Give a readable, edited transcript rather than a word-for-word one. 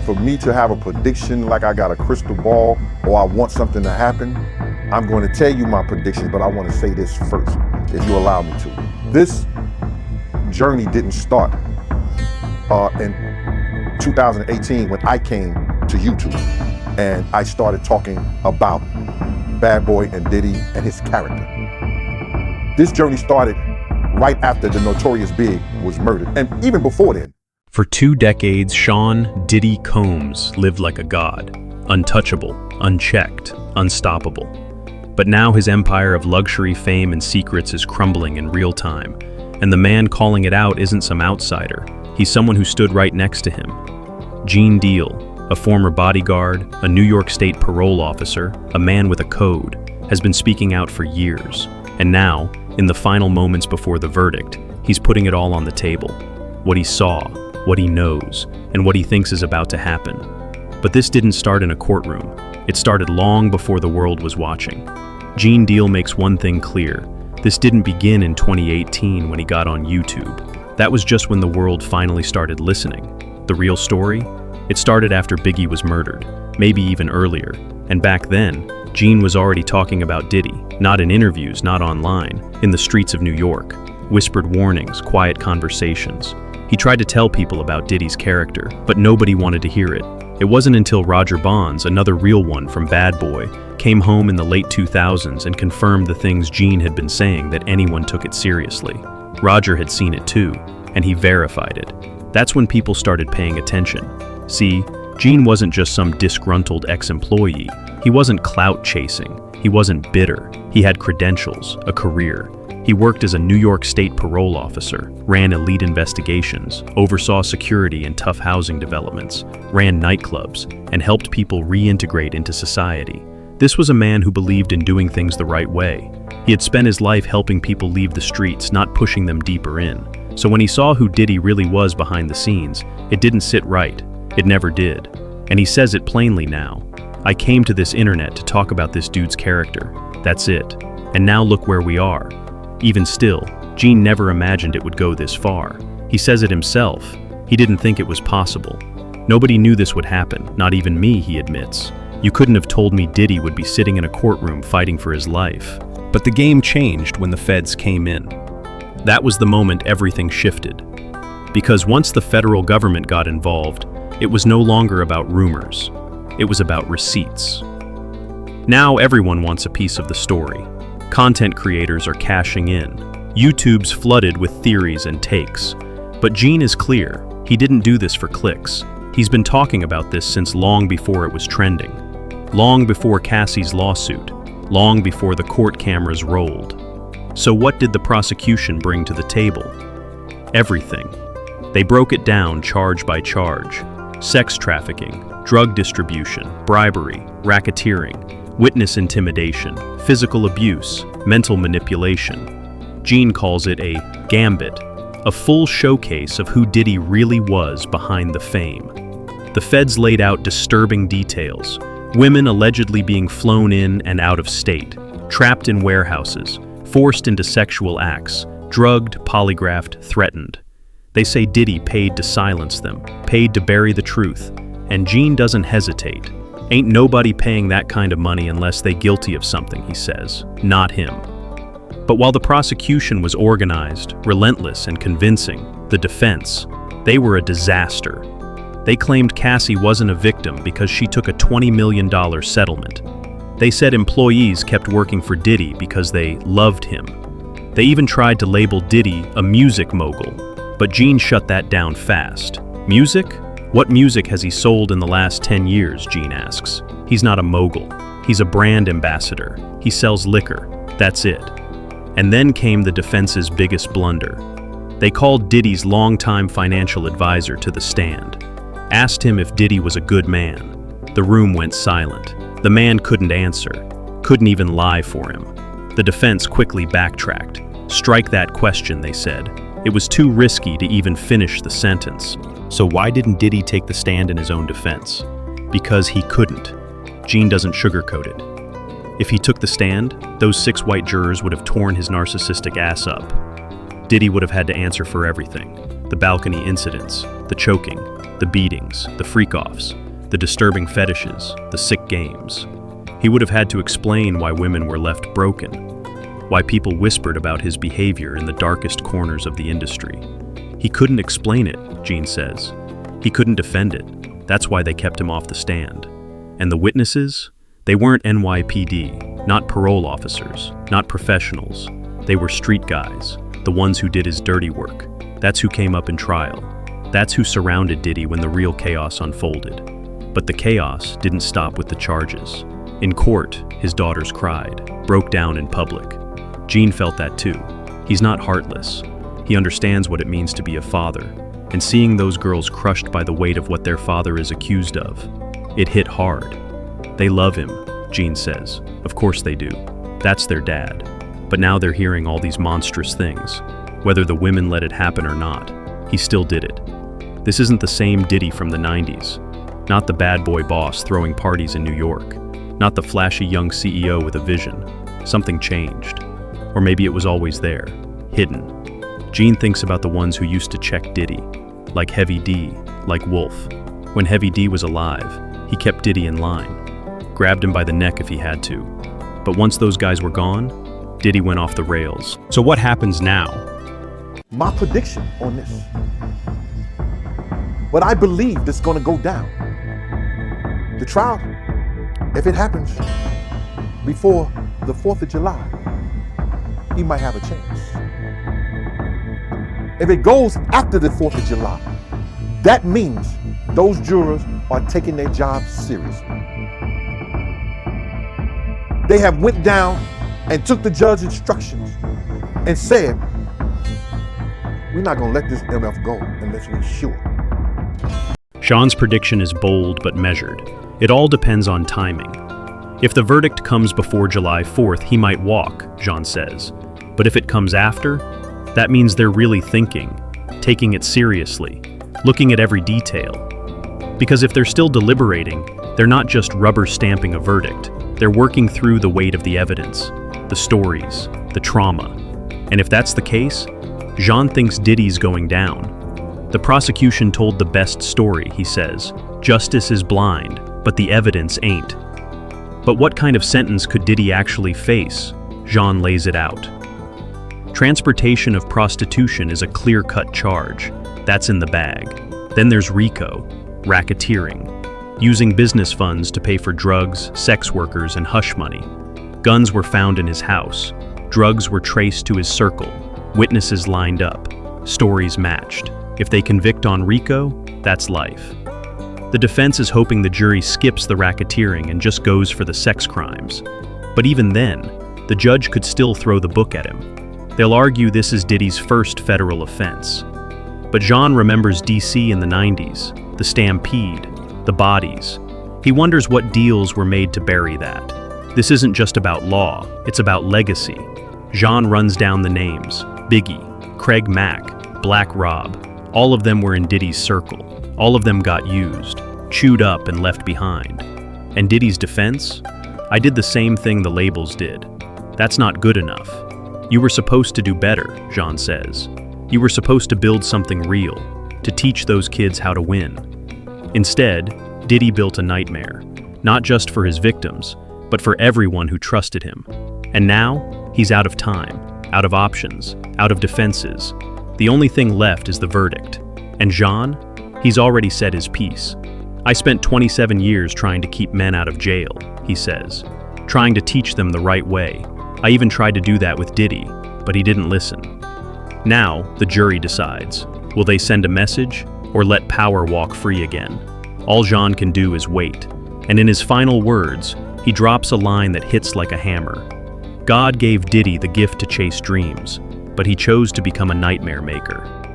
for me to have a prediction like I got a crystal ball or I want something to happen, I'm going to tell you my prediction, but I want to say this first, if you allow me to. This journey didn't start in 2018 when I came to YouTube and I started talking about Bad Boy and Diddy and his character. This journey started right after the Notorious Big was murdered, and even before then. For 2 decades, Sean Diddy Combs lived like a god, untouchable, unchecked, unstoppable. But now his empire of luxury, fame, and secrets is crumbling in real time, and the man calling it out isn't some outsider. He's someone who stood right next to him. Gene Deal, a former bodyguard, a New York State parole officer, a man with a code, has been speaking out for years. And now, in the final moments before the verdict, he's putting it all on the table. What he saw, what he knows, and what he thinks is about to happen. But this didn't start in a courtroom. It started long before the world was watching. Gene Deal makes one thing clear. This didn't begin in 2018 when he got on YouTube. That was just when the world finally started listening. The real story? It started after Biggie was murdered, maybe even earlier. And back then, Gene was already talking about Diddy, not in interviews, not online, in the streets of New York. Whispered warnings, quiet conversations. He tried to tell people about Diddy's character, but nobody wanted to hear it. It wasn't until Roger Bonds, another real one from Bad Boy, came home in the late 2000s and confirmed the things Gene had been saying that anyone took it seriously. Roger had seen it too, and he verified it. That's when people started paying attention. See, Gene wasn't just some disgruntled ex-employee. He wasn't clout chasing. He wasn't bitter. He had credentials, a career. He worked as a New York State parole officer, ran elite investigations, oversaw security in tough housing developments, ran nightclubs, and helped people reintegrate into society. This was a man who believed in doing things the right way. He had spent his life helping people leave the streets, not pushing them deeper in. So when he saw who Diddy really was behind the scenes, it didn't sit right. It never did. And he says it plainly now. I came to this internet to talk about this dude's character. That's it. And now look where we are. Even still, Gene never imagined it would go this far. He says it himself. He didn't think it was possible. Nobody knew this would happen, not even me, he admits. You couldn't have told me Diddy would be sitting in a courtroom fighting for his life. But the game changed when the feds came in. That was the moment everything shifted. Because once the federal government got involved, it was no longer about rumors. It was about receipts. Now everyone wants a piece of the story. Content creators are cashing in. YouTube's flooded with theories and takes. But Gene is clear. He didn't do this for clicks. He's been talking about this since long before it was trending. Long before Cassie's lawsuit. Long before the court cameras rolled. So what did the prosecution bring to the table? Everything. They broke it down charge by charge. Sex trafficking, drug distribution, bribery, racketeering, witness intimidation, physical abuse, mental manipulation. Gene calls it a gambit, a full showcase of who Diddy really was behind the fame. The feds laid out disturbing details. Women allegedly being flown in and out of state, trapped in warehouses, forced into sexual acts, drugged, polygraphed, threatened. They say Diddy paid to silence them, paid to bury the truth, and Gene doesn't hesitate. Ain't nobody paying that kind of money unless they guilty of something, he says, not him. But while the prosecution was organized, relentless, and convincing, the defense, they were a disaster. They claimed Cassie wasn't a victim because she took a $20 million settlement. They said employees kept working for Diddy because they loved him. They even tried to label Diddy a music mogul, but Gene shut that down fast. Music? What music has he sold in the last 10 years, Gene asks. He's not a mogul. He's a brand ambassador. He sells liquor. That's it. And then came the defense's biggest blunder. They called Diddy's longtime financial advisor to the stand. Asked him if Diddy was a good man. The room went silent. The man couldn't answer. Couldn't even lie for him. The defense quickly backtracked. Strike that question, they said. It was too risky to even finish the sentence. So why didn't Diddy take the stand in his own defense? Because he couldn't. Gene doesn't sugarcoat it. If he took the stand, those 6 white jurors would have torn his narcissistic ass up. Diddy would have had to answer for everything. The balcony incidents, the choking, the beatings, the freak-offs, the disturbing fetishes, the sick games. He would have had to explain why women were left broken, why people whispered about his behavior in the darkest corners of the industry. He couldn't explain it, Gene says. He couldn't defend it. That's why they kept him off the stand. And the witnesses? They weren't NYPD, not parole officers, not professionals. They were street guys, the ones who did his dirty work. That's who came up in trial. That's who surrounded Diddy when the real chaos unfolded. But the chaos didn't stop with the charges. In court, his daughters cried, broke down in public. Gene felt that too. He's not heartless. He understands what it means to be a father, and seeing those girls crushed by the weight of what their father is accused of, it hit hard. They love him, Gene says. Of course they do. That's their dad. But now they're hearing all these monstrous things. Whether the women let it happen or not, he still did it. This isn't the same Diddy from the 90s. Not the bad boy boss throwing parties in New York. Not the flashy young CEO with a vision. Something changed. Or maybe it was always there, hidden. Gene thinks about the ones who used to check Diddy, like Heavy D, like Wolf. When Heavy D was alive, he kept Diddy in line, grabbed him by the neck if he had to. But once those guys were gone, Diddy went off the rails. So what happens now? My prediction on this. But I believe this is going to go down. The trial, if it happens before the 4th of July, he might have a chance. If it goes after the 4th of July, that means those jurors are taking their job seriously. They have went down and took the judge's instructions and said, we're not going to let this MF go unless we're sure. Sean's prediction is bold but measured. It all depends on timing. If the verdict comes before July 4th, he might walk, Jean says. But if it comes after, that means they're really thinking, taking it seriously, looking at every detail. Because if they're still deliberating, they're not just rubber stamping a verdict. They're working through the weight of the evidence, the stories, the trauma. And if that's the case, Jean thinks Diddy's going down. The prosecution told the best story, he says. Justice is blind, but the evidence ain't. But what kind of sentence could Diddy actually face? Jean lays it out. Transportation of prostitution is a clear-cut charge. That's in the bag. Then there's RICO, racketeering, using business funds to pay for drugs, sex workers, and hush money. Guns were found in his house. Drugs were traced to his circle. Witnesses lined up. Stories matched. If they convict on RICO, that's life. The defense is hoping the jury skips the racketeering and just goes for the sex crimes. But even then, the judge could still throw the book at him. They'll argue this is Diddy's first federal offense. But Jean remembers DC in the 90s, the stampede, the bodies. He wonders what deals were made to bury that. This isn't just about law, it's about legacy. Jean runs down the names: Biggie, Craig Mack, Black Rob. All of them were in Diddy's circle. All of them got used, chewed up and left behind. And Diddy's defense? I did the same thing the labels did. That's not good enough. You were supposed to do better, Jean says. You were supposed to build something real, to teach those kids how to win. Instead, Diddy built a nightmare, not just for his victims, but for everyone who trusted him. And now, he's out of time, out of options, out of defenses. The only thing left is the verdict. And Jean? He's already said his piece. I spent 27 years trying to keep men out of jail, he says, trying to teach them the right way. I even tried to do that with Diddy, but he didn't listen. Now, the jury decides. Will they send a message or let power walk free again? All Jean can do is wait. And in his final words, he drops a line that hits like a hammer. God gave Diddy the gift to chase dreams, but he chose to become a nightmare maker.